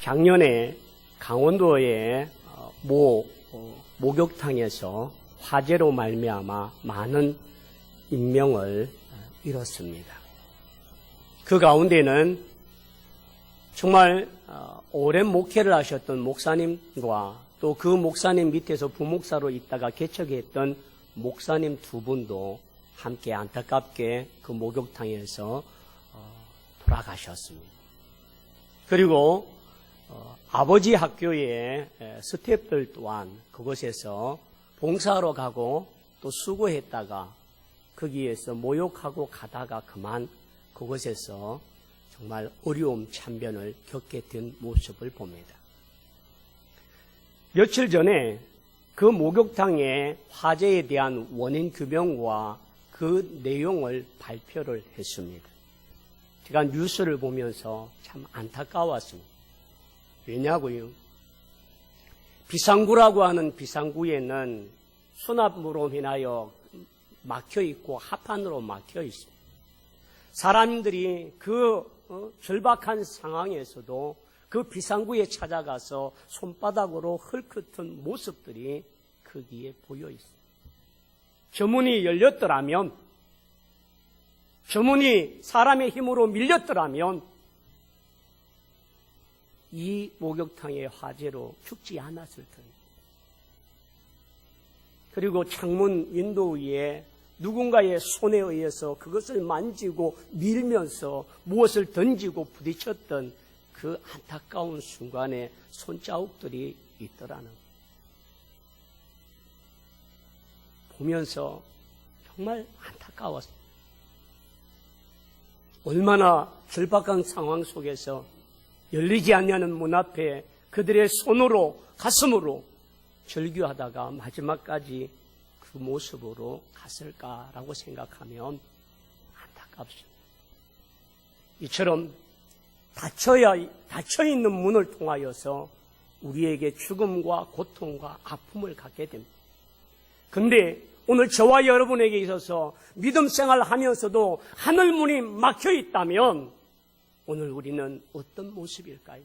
작년에 강원도의 목욕탕에서 화재로 말미암아 많은 인명을 잃었습니다. 그 가운데는 정말 오랜 목회를 하셨던 목사님과 또 그 목사님 밑에서 부목사로 있다가 개척했던 목사님 두 분도 함께 안타깝게 그 목욕탕에서 돌아가셨습니다. 그리고 아버지 학교의 스태프들 또한 그곳에서 봉사하러 가고 또 수고했다가 거기에서 모욕하고 가다가 그만 그곳에서 정말 어려움 참변을 겪게 된 모습을 봅니다. 며칠 전에 그 목욕탕의 화재에 대한 원인 규명과 그 내용을 발표를 했습니다. 제가 뉴스를 보면서 참 안타까웠습니다. 왜냐고요? 비상구라고 하는 비상구에는 수납으로 인하여 막혀 있고 하판으로 막혀 있습니다. 사람들이 그 절박한 상황에서도 그 비상구에 찾아가서 손바닥으로 헐크던 모습들이 거기에 보여 있습니다. 저 문이 열렸더라면, 저 문이 사람의 힘으로 밀렸더라면 이 목욕탕의 화재로 죽지 않았을 텐데. 그리고 창문 윈도우 위에 누군가의 손에 의해서 그것을 만지고 밀면서 무엇을 던지고 부딪혔던 그 안타까운 순간에 손자국들이 있더라는 거예요. 보면서 정말 안타까웠어요. 얼마나 절박한 상황 속에서 열리지 않냐는 문 앞에 그들의 손으로 가슴으로 절규하다가 마지막까지 그 모습으로 갔을까라고 생각하면 안타깝습니다. 이처럼 닫혀있는 문을 통하여서 우리에게 죽음과 고통과 아픔을 갖게 됩니다. 그런데 오늘 저와 여러분에게 있어서 믿음 생활을 하면서도 하늘문이 막혀 있다면 오늘 우리는 어떤 모습일까요?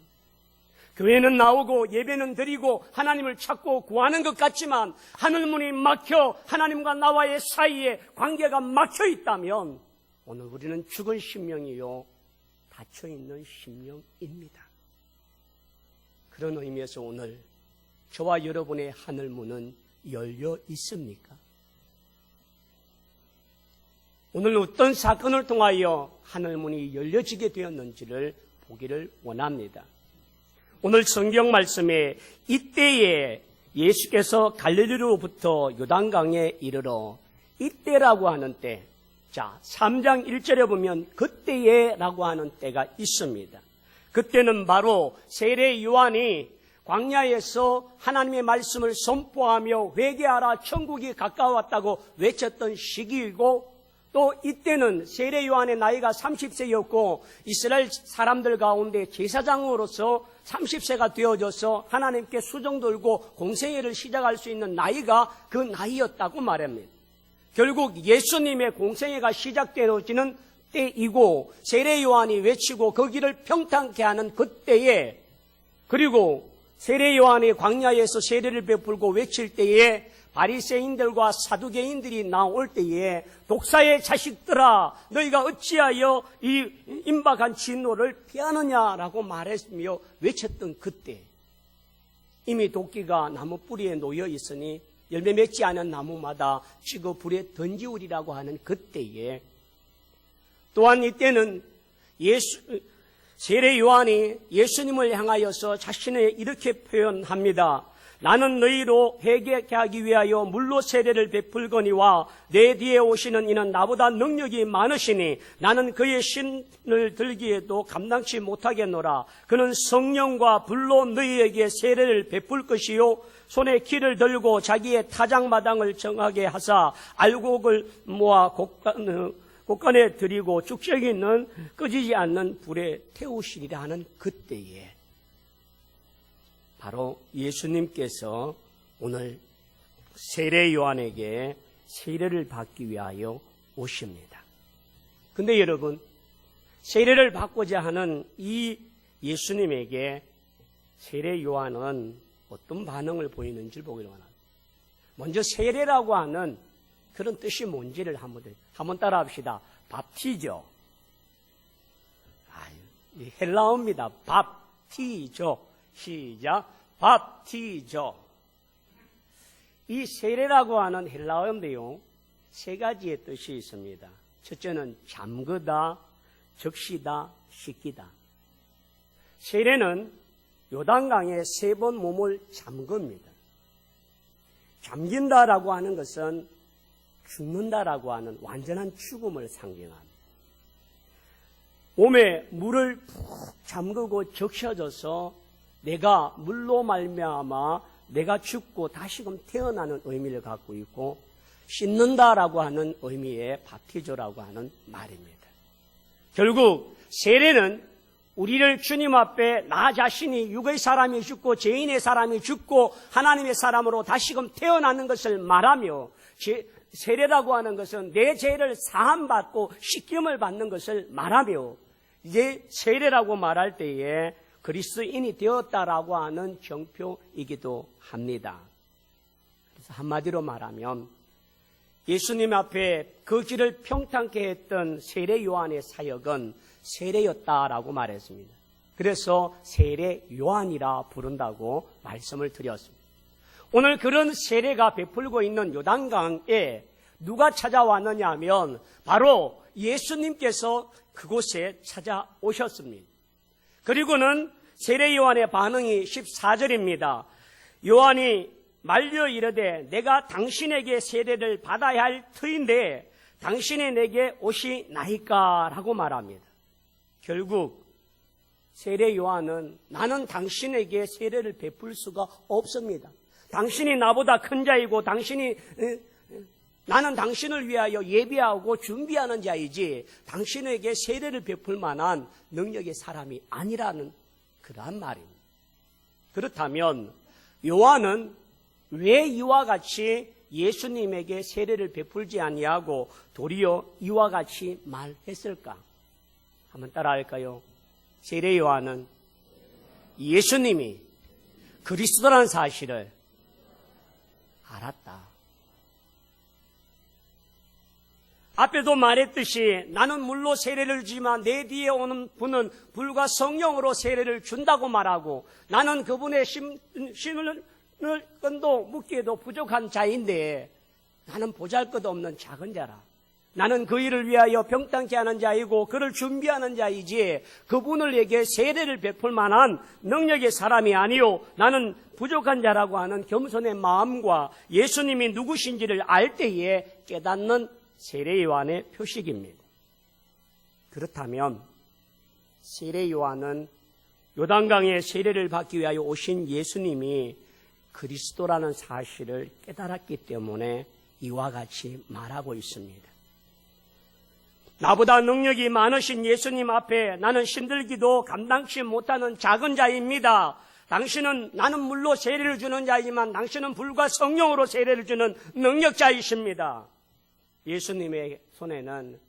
교회는 나오고 예배는 드리고 하나님을 찾고 구하는 것 같지만 하늘문이 막혀 하나님과 나와의 사이에 관계가 막혀 있다면 오늘 우리는 죽은 심령이요 닫혀있는 심령입니다. 그런 의미에서 오늘 저와 여러분의 하늘문은 열려 있습니까? 오늘 어떤 사건을 통하여 하늘문이 열려지게 되었는지를 보기를 원합니다. 오늘 성경 말씀에 이때에 예수께서 갈릴리로부터 요단강에 이르러 이때라고 하는 때, 자 3장 1절에 보면 그때에라고 하는 때가 있습니다. 그때는 바로 세례 요한이 광야에서 하나님의 말씀을 선포하며 회개하라 천국이 가까웠다고 외쳤던 시기이고 또 이때는 세례 요한의 나이가 30세였고 이스라엘 사람들 가운데 제사장으로서 30세가 되어져서 하나님께 수종 들고 공생애를 시작할 수 있는 나이가 그 나이였다고 말합니다. 결국 예수님의 공생애가 시작되어지는 때이고 세례 요한이 외치고 거기를 평탄케 하는 그때에 그리고 세례 요한이 광야에서 세례를 베풀고 외칠 때에 바리새인들과 사두개인들이 나올 때에 독사의 자식들아 너희가 어찌하여 이 임박한 진노를 피하느냐라고 말했으며 외쳤던 그때 이미 도끼가 나무 뿌리에 놓여 있으니 열매 맺지 않은 나무마다 찍어 불에 던지우리라고 하는 그때에 또한 이때는 세례 요한이 예수님을 향하여서 자신을 이렇게 표현합니다. 나는 너희로 회개케 하기 위하여 물로 세례를 베풀거니와 내 뒤에 오시는 이는 나보다 능력이 많으시니 나는 그의 신을 들기에도 감당치 못하겠노라. 그는 성령과 불로 너희에게 세례를 베풀 것이요 손에 키를 들고 자기의 타작마당을 정하게 하사 알곡을 모아 곳간에 들이고 축적이 있는 꺼지지 않는 불에 태우시리라 하는 그때에 바로 예수님께서 오늘 세례 요한에게 세례를 받기 위하여 오십니다. 근데 여러분 세례를 받고자 하는 이 예수님에게 세례 요한은 어떤 반응을 보이는지 보기를 원합니다. 먼저 세례라고 하는 그런 뜻이 뭔지를 한번 따라 합시다. 밥티죠. 헬라어입니다. 밥티죠. 시작. 밥티죠. 이 세례라고 하는 헬라어인데요, 세 가지의 뜻이 있습니다. 첫째는 잠그다, 적시다, 씻기다. 세례는 요단강에 3번 몸을 잠깁니다. 잠긴다라고 하는 것은 죽는다라고 하는 완전한 죽음을 상징합니다. 몸에 물을 푹 잠그고 적셔져서 내가 물로 말미암아 내가 죽고 다시금 태어나는 의미를 갖고 있고, 씻는다라고 하는 의미의 바티조라고 하는 말입니다. 결국 세례는 우리를 주님 앞에 나 자신이 육의 사람이 죽고 죄인의 사람이 죽고 하나님의 사람으로 다시금 태어나는 것을 말하며, 세례라고 하는 것은 내 죄를 사함받고 씻김을 받는 것을 말하며, 이제 세례라고 말할 때에 그리스도인이 되었다라고 하는 정표이기도 합니다. 그래서 한마디로 말하면 예수님 앞에 그 길을 평탄케 했던 세례 요한의 사역은 세례였다라고 말했습니다. 그래서 세례 요한이라 부른다고 말씀을 드렸습니다. 오늘 그런 세례가 베풀고 있는 요단강에 누가 찾아왔느냐 하면 바로 예수님께서 그곳에 찾아오셨습니다. 그리고는 세례 요한의 반응이 14절입니다. 요한이 말려 이르되 내가 당신에게 세례를 받아야 할 터인데 당신이 내게 오시나이까 라고 말합니다. 결국 세례 요한은 나는 당신에게 세례를 베풀 수가 없습니다. 당신이 나보다 큰 자이고 나는 당신을 위하여 예비하고 준비하는 자이지 당신에게 세례를 베풀 만한 능력의 사람이 아니라는 그러한 말입니다. 그렇다면 요한은 왜 이와 같이 예수님에게 세례를 베풀지 아니하고 도리어 이와 같이 말했을까? 한번 따라할까요? 세례 요한은 예수님이 그리스도라는 사실을 알았다. 앞에도 말했듯이 나는 물로 세례를 주지만 내 뒤에 오는 분은 불과 성령으로 세례를 준다고 말하고, 나는 그분의 신을 끈도 묶기에도 부족한 자인데 나는 보잘것없는 작은 자라. 나는 그 일을 위하여 평탄케 하는 자이고 그를 준비하는 자이지 그분에게 세례를 베풀 만한 능력의 사람이 아니요 나는 부족한 자라고 하는 겸손의 마음과 예수님이 누구신지를 알 때에 깨닫는 세례 요한의 표식입니다. 그렇다면 세례 요한은 요단강에 세례를 받기 위하여 오신 예수님이 그리스도라는 사실을 깨달았기 때문에 이와 같이 말하고 있습니다. 나보다 능력이 많으신 예수님 앞에 나는 신들기도 감당치 못하는 작은 자입니다. 나는 물로 세례를 주는 자이지만 당신은 불과 성령으로 세례를 주는 능력자이십니다. 예수님의 손에는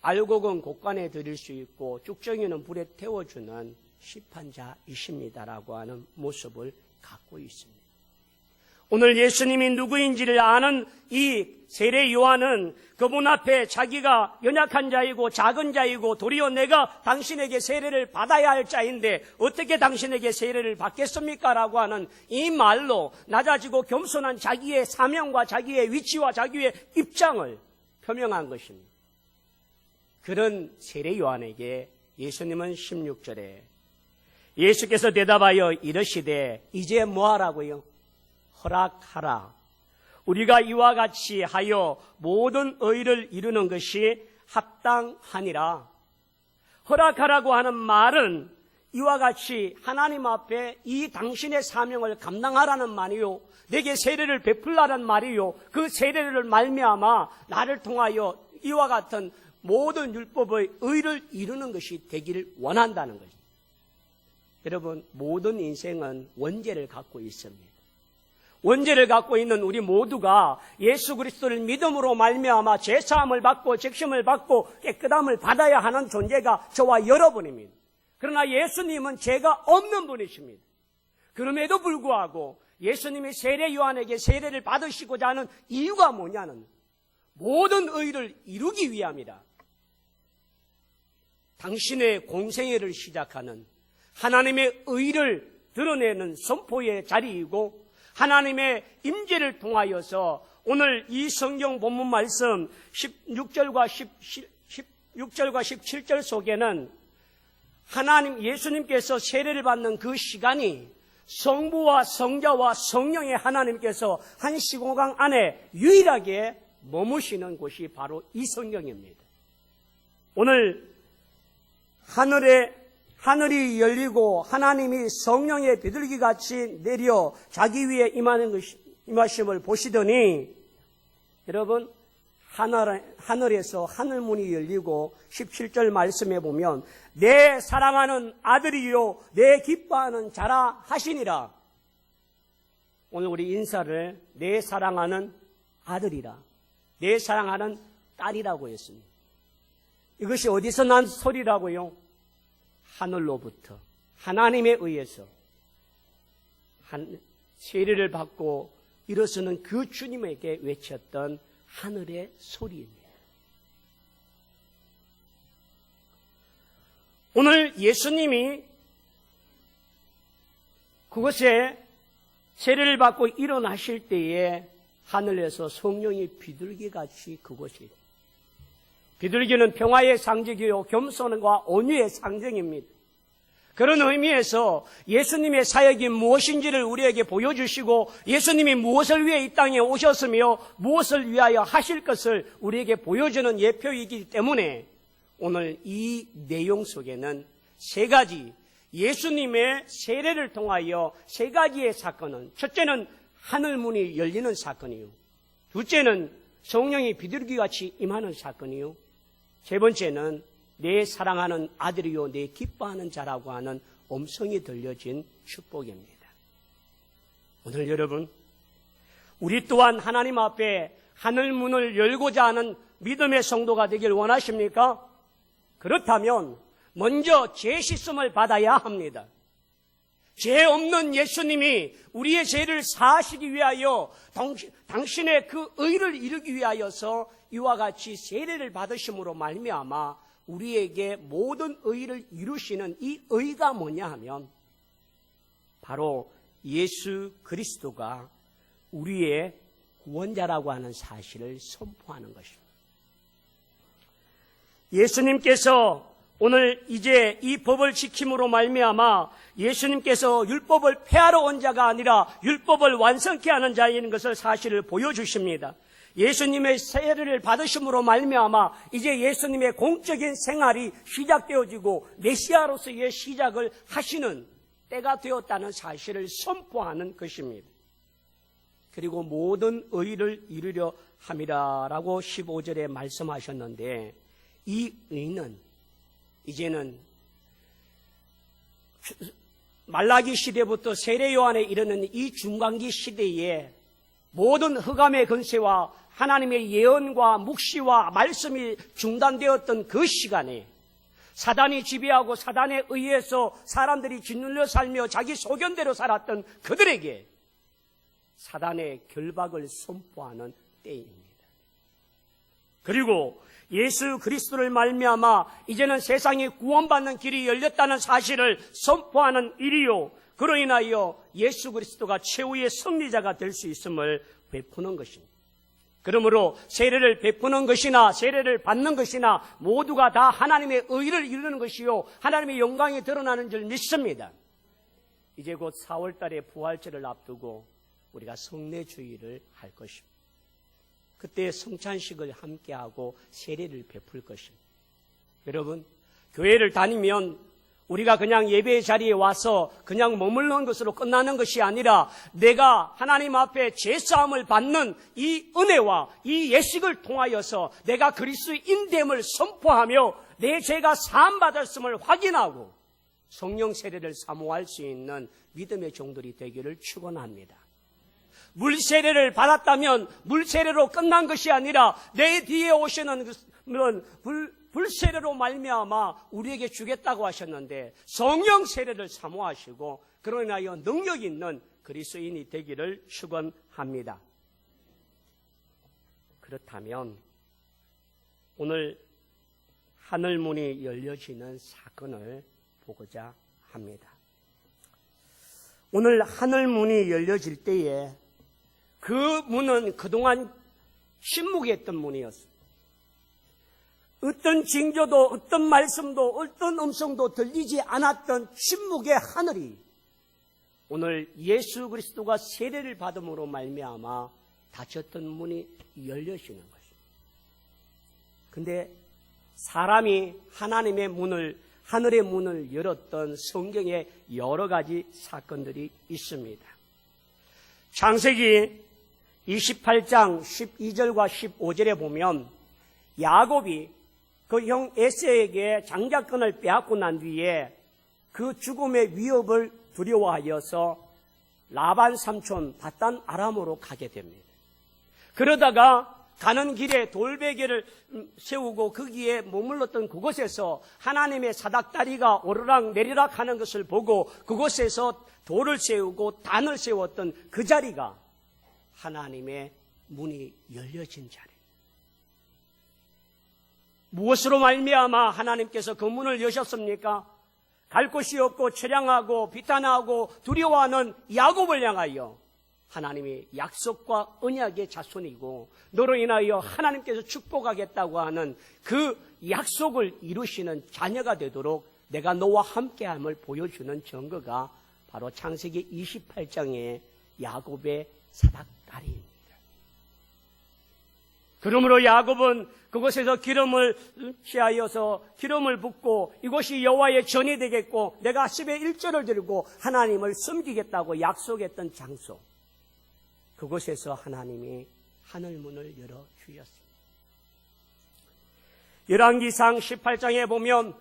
알곡은 곡간에 들일 수 있고 쭉정이는 불에 태워주는 시판자이십니다라고 하는 모습을 갖고 있습니다. 오늘 예수님이 누구인지를 아는 이 세례 요한은 그분 앞에 자기가 연약한 자이고 작은 자이고 도리어 내가 당신에게 세례를 받아야 할 자인데 어떻게 당신에게 세례를 받겠습니까? 라고 하는 이 말로 낮아지고 겸손한 자기의 사명과 자기의 위치와 자기의 입장을 표명한 것입니다. 그런 세례 요한에게 예수님은 16절에 예수께서 대답하여 이르시되 이제 뭐하라고요? 허락하라. 우리가 이와 같이 하여 모든 의를 이루는 것이 합당하니라. 허락하라고 하는 말은 이와 같이 하나님 앞에 이 당신의 사명을 감당하라는 말이요, 내게 세례를 베풀라는 말이요, 그 세례를 말미암아 나를 통하여 이와 같은 모든 율법의 의를 이루는 것이 되기를 원한다는 것입니다. 여러분, 모든 인생은 원죄를 갖고 있습니다. 원죄를 갖고 있는 우리 모두가 예수 그리스도를 믿음으로 말미암아 죄사함을 받고 적심을 받고 깨끗함을 받아야 하는 존재가 저와 여러분입니다. 그러나 예수님은 죄가 없는 분이십니다. 그럼에도 불구하고 예수님이 세례 요한에게 세례를 받으시고자 하는 이유가 뭐냐는 모든 의를 이루기 위함이다. 당신의 공생애를 시작하는 하나님의 의를 드러내는 선포의 자리이고 하나님의 임재를 통하여서 오늘 이 성경 본문 말씀 16절과 17절 속에는 하나님 예수님께서 세례를 받는 그 시간이 성부와 성자와 성령의 하나님께서 한 시공간 안에 유일하게 머무시는 곳이 바로 이 성경입니다. 오늘 하늘이 열리고 하나님이 성령의 비둘기같이 내려 자기 위에 임하심을 보시더니 여러분 하늘에서 하늘문이 열리고 17절 말씀에 보면 내 사랑하는 아들이요 내 기뻐하는 자라 하시니라. 오늘 우리 인사를 내 사랑하는 아들이라 내 사랑하는 딸이라고 했습니다. 이것이 어디서 난 소리라고요? 하늘로부터 하나님에 의해서 세례를 받고 일어서는 그 주님에게 외쳤던 하늘의 소리입니다. 오늘 예수님이 그곳에 세례를 받고 일어나실 때에 하늘에서 성령이 비둘기같이 그곳이 비둘기는 평화의 상징이요 겸손과 온유의 상징입니다. 그런 의미에서 예수님의 사역이 무엇인지를 우리에게 보여주시고 예수님이 무엇을 위해 이 땅에 오셨으며 무엇을 위하여 하실 것을 우리에게 보여주는 예표이기 때문에 오늘 이 내용 속에는 세 가지 예수님의 세례를 통하여 세 가지의 사건은 첫째는 하늘문이 열리는 사건이요 둘째는 성령이 비둘기같이 임하는 사건이요 세 번째는 내 사랑하는 아들이요 내 기뻐하는 자라고 하는 음성이 들려진 축복입니다. 오늘 여러분 우리 또한 하나님 앞에 하늘문을 열고자 하는 믿음의 성도가 되길 원하십니까? 그렇다면 먼저 죄 씻음을 받아야 합니다. 죄 없는 예수님이 우리의 죄를 사하시기 위하여 당신의 그 의를 이루기 위하여서 이와 같이 세례를 받으심으로 말미암아 우리에게 모든 의를 이루시는 이 의가 뭐냐 하면 바로 예수 그리스도가 우리의 구원자라고 하는 사실을 선포하는 것입니다. 예수님께서 오늘 이제 이 법을 지킴으로 말미암아 예수님께서 율법을 폐하러 온 자가 아니라 율법을 완성케 하는 자인 것을 사실을 보여주십니다. 예수님의 세례를 받으심으로 말미암아 이제 예수님의 공적인 생활이 시작되어지고 메시아로서의 시작을 하시는 때가 되었다는 사실을 선포하는 것입니다. 그리고 모든 의를 이루려 함이라라고 15절에 말씀하셨는데 이 의는 이제는 말라기 시대부터 세례 요한에 이르는 이 중간기 시대에 모든 흑암의 권세와 하나님의 예언과 묵시와 말씀이 중단되었던 그 시간에 사단이 지배하고 사단에 의해서 사람들이 짓눌려 살며 자기 소견대로 살았던 그들에게 사단의 결박을 선포하는 때입니다. 그리고 예수 그리스도를 말미암아 이제는 세상이 구원받는 길이 열렸다는 사실을 선포하는 일이요 그로 인하여 예수 그리스도가 최후의 승리자가 될 수 있음을 베푸는 것입니다. 그러므로 세례를 베푸는 것이나 세례를 받는 것이나 모두가 다 하나님의 의를 이루는 것이요 하나님의 영광이 드러나는 줄 믿습니다. 이제 곧 4월 달에 부활절을 앞두고 우리가 성례주의를 할 것입니다. 그때 성찬식을 함께하고 세례를 베풀 것입니다. 여러분, 교회를 다니면 우리가 그냥 예배의 자리에 와서 그냥 머물는 것으로 끝나는 것이 아니라 내가 하나님 앞에 죄사함을 받는 이 은혜와 이 예식을 통하여서 내가 그리스도인됨을 선포하며 내 죄가 사함받았음을 확인하고 성령 세례를 사모할 수 있는 믿음의 종들이 되기를 축원합니다. 물세례를 받았다면 물세례로 끝난 것이 아니라 내 뒤에 오시는 불세례로 말미암아 우리에게 주겠다고 하셨는데 성령 세례를 사모하시고 그로 인하여 능력 있는 그리스도인이 되기를 축원합니다. 그렇다면 오늘 하늘문이 열려지는 사건을 보고자 합니다. 오늘 하늘문이 열려질 때에 그 문은 그동안 침묵했던 문이었습니다. 어떤 징조도 어떤 말씀도 어떤 음성도 들리지 않았던 침묵의 하늘이 오늘 예수 그리스도가 세례를 받음으로 말미암아 닫혔던 문이 열려지는 것입니다. 근데 사람이 하나님의 문을, 하늘의 문을 열었던 성경에 여러 가지 사건들이 있습니다. 창세기 28장 12절과 15절에 보면 야곱이 그 형 에서에게 장자권을 빼앗고 난 뒤에 그 죽음의 위협을 두려워하여서 라반 삼촌 밧단 아람으로 가게 됩니다. 그러다가 가는 길에 돌베개를 세우고 거기에 머물렀던 그곳에서 하나님의 사닥다리가 오르락 내리락 하는 것을 보고 그곳에서 돌을 세우고 단을 세웠던 그 자리가 하나님의 문이 열려진 자리. 무엇으로 말미암아 하나님께서 그 문을 여셨습니까? 갈 곳이 없고 처량하고 비탄하고 두려워하는 야곱을 향하여 하나님이 약속과 언약의 자손이고 너로 인하여 하나님께서 축복하겠다고 하는 그 약속을 이루시는 자녀가 되도록 내가 너와 함께함을 보여주는 증거가 바로 창세기 28장의 야곱의 사닥다리입니다. 그러므로 야곱은 그곳에서 기름을 취하여서 기름을 붓고 이곳이 여호와의 전이 되겠고 내가 10의 1절을 들고 하나님을 섬기겠다고 약속했던 장소, 그곳에서 하나님이 하늘문을 열어주셨습니다. 열왕기상 18장에 보면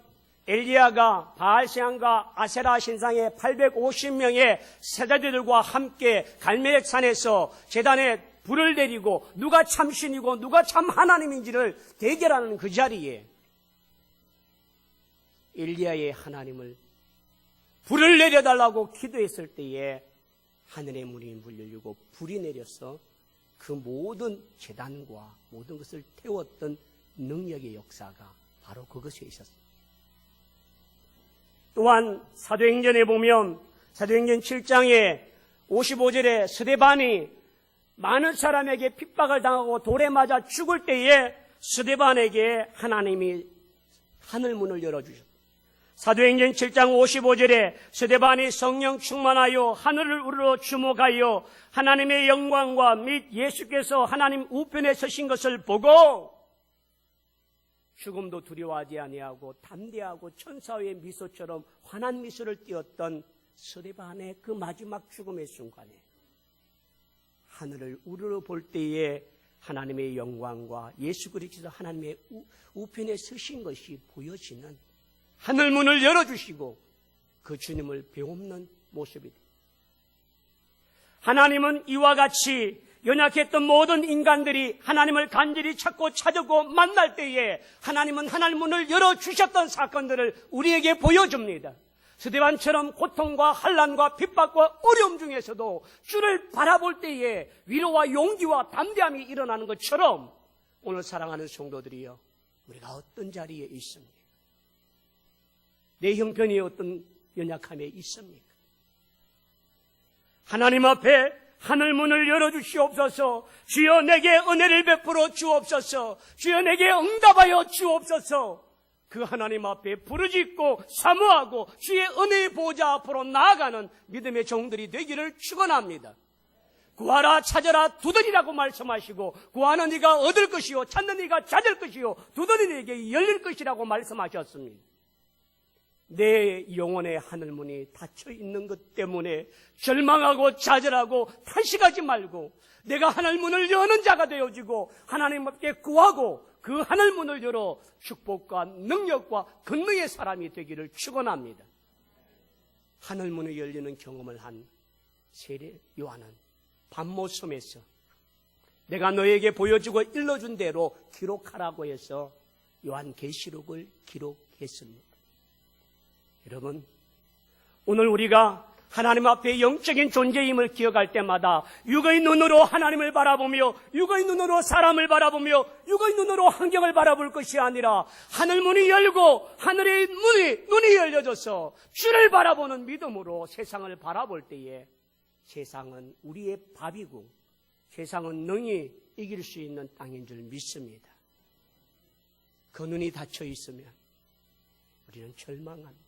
엘리야가 바알신앙과 아세라 신상의 850명의 세자들과 함께 갈멜산에서 제단에 불을 내리고 누가 참신이고 누가 참 하나님인지를 대결하는 그 자리에 엘리야의 하나님을 불을 내려달라고 기도했을 때에 하늘의 문이 열리고 불이 내려서 그 모든 제단과 모든 것을 태웠던 능력의 역사가 바로 그것에 있었습니다. 또한 사도행전에 보면 사도행전 7장에 55절에 스데반이 많은 사람에게 핍박을 당하고 돌에 맞아 죽을 때에 스데반에게 하나님이 하늘문을 열어주셨습니다. 사도행전 7장 55절에 스데반이 성령 충만하여 하늘을 우러러 주목하여 하나님의 영광과 및 예수께서 하나님 우편에 서신 것을 보고 죽음도 두려워하지 아니하고 담대하고 천사의 미소처럼 환한 미소를 띄었던 스데반의 그 마지막 죽음의 순간에 하늘을 우러러 볼 때에 하나님의 영광과 예수 그리스도 하나님의 우편에 서신 것이 보여지는 하늘문을 열어주시고 그 주님을 배웁는 모습이다. 하나님은 이와 같이 연약했던 모든 인간들이 하나님을 간절히 찾고 찾고 만날 때에 하나님은 하늘문을 열어주셨던 사건들을 우리에게 보여줍니다. 스데반처럼 고통과 환난과 핍박과 어려움 중에서도 주를 바라볼 때에 위로와 용기와 담대함이 일어나는 것처럼 오늘 사랑하는 성도들이여, 우리가 어떤 자리에 있습니까? 내 형편이 어떤 연약함에 있습니까? 하나님 앞에 하늘문을 열어주시옵소서. 주여 내게 은혜를 베풀어 주옵소서. 주여 내게 응답하여 주옵소서. 그 하나님 앞에 부르짖고 사모하고 주의 은혜의 보좌 앞으로 나아가는 믿음의 종들이 되기를 축원합니다. 구하라 찾아라 두드리라고 말씀하시고 구하는 이가 얻을 것이요 찾는 이가 찾을 것이요 두드리는 이에게 열릴 것이라고 말씀하셨습니다. 내 영혼의 하늘문이 닫혀있는 것 때문에 절망하고 좌절하고 탄식하지 말고 내가 하늘문을 여는 자가 되어지고 하나님 앞에 구하고 그 하늘문을 열어 축복과 능력과 권능의 사람이 되기를 축원합니다. 하늘문이 열리는 경험을 한 세례 요한은 밤모섬에서 내가 너에게 보여주고 일러준 대로 기록하라고 해서 요한계시록을 기록했습니다. 여러분, 오늘 우리가 하나님 앞에 영적인 존재임을 기억할 때마다 육의 눈으로 하나님을 바라보며 육의 눈으로 사람을 바라보며 육의 눈으로 환경을 바라볼 것이 아니라 하늘 문이 열고 하늘의 눈이 열려져서 주를 바라보는 믿음으로 세상을 바라볼 때에 세상은 우리의 밥이고 세상은 능히 이길 수 있는 땅인 줄 믿습니다. 그 눈이 닫혀 있으면 우리는 절망합니다.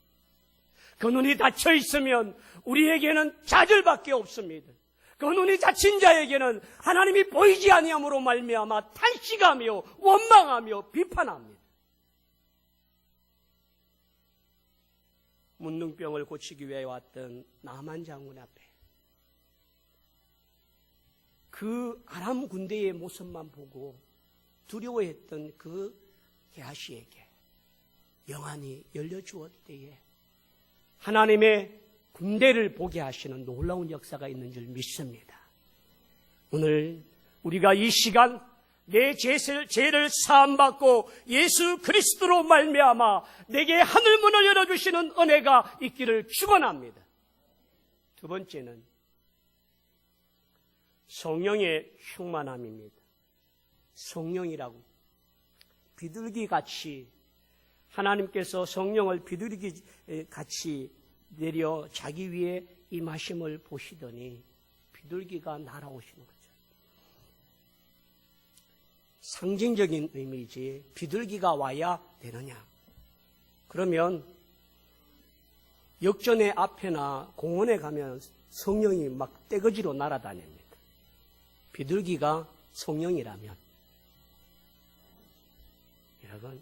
그 눈이 닫혀 있으면 우리에게는 좌절밖에 없습니다. 그 눈이 닫힌 자에게는 하나님이 보이지 아니함으로 말미암아 탄식하며 원망하며 비판합니다. 문둥병을 고치기 위해 왔던 나만 장군 앞에 그 아람 군대의 모습만 보고 두려워했던 그 게하시에게 영안이 열려주었을 때에 하나님의 군대를 보게 하시는 놀라운 역사가 있는 줄 믿습니다. 오늘 우리가 이 시간 내 죄를 사함받고 예수 그리스도로 말미암아 내게 하늘문을 열어주시는 은혜가 있기를 축원합니다. 두 번째는 성령의 충만함입니다. 성령이라고 비둘기같이 하나님께서 성령을 비둘기같이 내려 자기 위에 임하심을 보시더니 비둘기가 날아오시는 거죠. 상징적인 의미이지 비둘기가 와야 되느냐. 그러면 역전의 앞에나 공원에 가면 성령이 막 떼거지로 날아다닙니다. 비둘기가 성령이라면 여러분,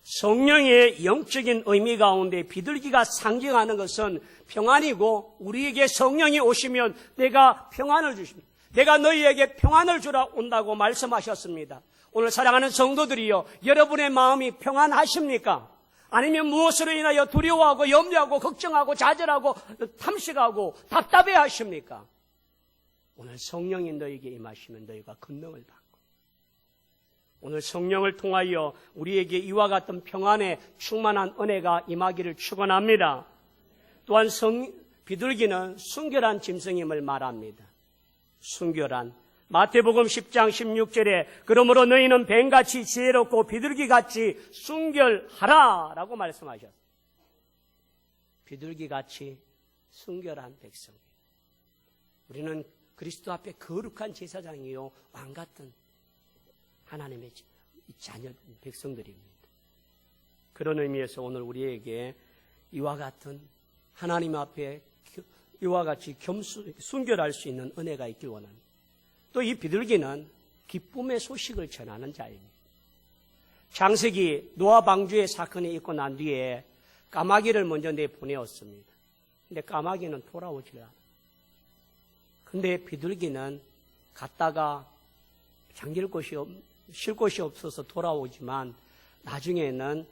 성령의 영적인 의미 가운데 비둘기가 상징하는 것은 평안이고 우리에게 성령이 오시면 내가 평안을 주십니다. 내가 너희에게 평안을 주라 온다고 말씀하셨습니다. 오늘 사랑하는 성도들이요, 여러분의 마음이 평안하십니까? 아니면 무엇으로 인하여 두려워하고 염려하고 걱정하고 좌절하고 탐식하고 답답해 하십니까? 오늘 성령이 너희에게 임하시면 너희가 권능을 받고 오늘 성령을 통하여 우리에게 이와 같은 평안에 충만한 은혜가 임하기를 축원합니다. 또한 비둘기는 순결한 짐승임을 말합니다. 순결한 마태복음 10장 16절에 그러므로 너희는 뱀같이 지혜롭고 비둘기같이 순결하라 라고 말씀하셨습니다. 비둘기같이 순결한 백성. 우리는 그리스도 앞에 거룩한 제사장이요 왕같은 하나님의 자녀 백성들입니다. 그런 의미에서 오늘 우리에게 이와 같은 하나님 앞에 이와 같이 순결할 수 있는 은혜가 있길 원합니다. 또 이 비둘기는 기쁨의 소식을 전하는 자입니다. 창세기 노아 방주의 사건이 있고 난 뒤에 까마귀를 먼저 내보내었습니다. 근데 까마귀는 돌아오질 않아요. 근데 비둘기는 갔다가 쉴 곳이 없어서 돌아오지만 나중에는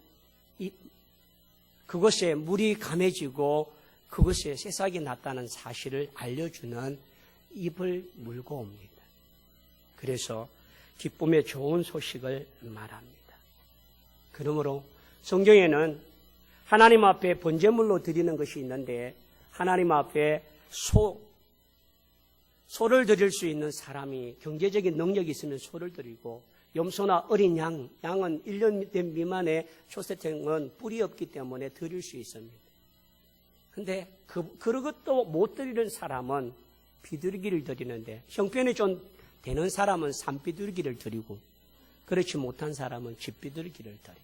그곳에 물이 감해지고 그곳에 새싹이 났다는 사실을 알려주는 입을 물고 옵니다. 그래서 기쁨의 좋은 소식을 말합니다. 그러므로 성경에는 하나님 앞에 번제물로 드리는 것이 있는데 하나님 앞에 소를 드릴 수 있는 사람이 경제적인 능력이 있으면 소를 드리고 염소나 어린 양은 1년 된 미만의 초새탱은 뿔이 없기 때문에 드릴 수 있습니다. 근데 그것도 못 드리는 사람은 비둘기를 드리는데 형편이 좀 되는 사람은 산비둘기를 드리고 그렇지 못한 사람은 집비둘기를 드리고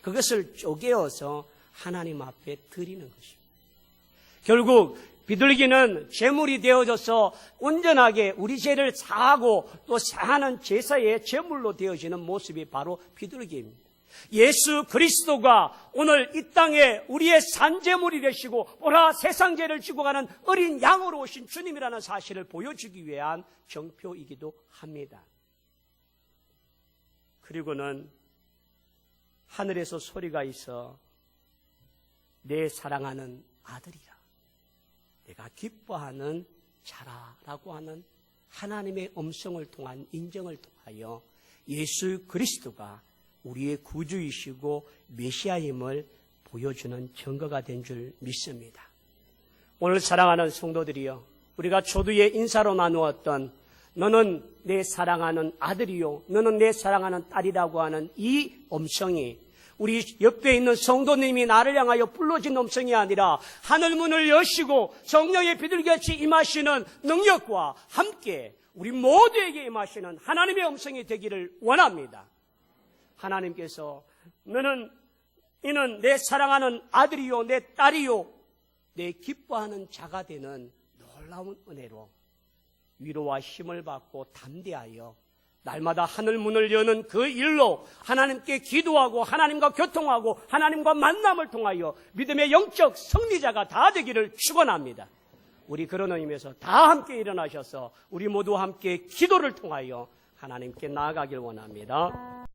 그것을 쪼개어서 하나님 앞에 드리는 것입니다. 결국 비둘기는 제물이 되어져서 온전하게 우리 죄를 사하고 또 사하는 제사의 제물로 되어지는 모습이 바로 비둘기입니다. 예수 그리스도가 오늘 이 땅에 우리의 산제물이 되시고 보라 세상 죄를 지고 가는 어린 양으로 오신 주님이라는 사실을 보여주기 위한 정표이기도 합니다. 그리고는 하늘에서 소리가 있어 내 사랑하는 아들이라 내가 기뻐하는 자라라고 하는 하나님의 음성을 통한 인정을 통하여 예수 그리스도가 우리의 구주이시고 메시아임을 보여주는 증거가 된 줄 믿습니다. 오늘 사랑하는 성도들이여, 우리가 초두의 인사로 나누었던 너는 내 사랑하는 아들이요 너는 내 사랑하는 딸이라고 하는 이 음성이 우리 옆에 있는 성도님이 나를 향하여 불러진 음성이 아니라 하늘문을 여시고 성령의 비둘기같이 임하시는 능력과 함께 우리 모두에게 임하시는 하나님의 음성이 되기를 원합니다. 하나님께서 이는 내 사랑하는 아들이요 내 딸이요 내 기뻐하는 자가 되는 놀라운 은혜로 위로와 힘을 받고 담대하여 날마다 하늘문을 여는 그 일로 하나님께 기도하고 하나님과 교통하고 하나님과 만남을 통하여 믿음의 영적 승리자가 다 되기를 축원합니다. 우리 그런 의미에서 다 함께 일어나셔서 우리 모두 함께 기도를 통하여 하나님께 나아가길 원합니다.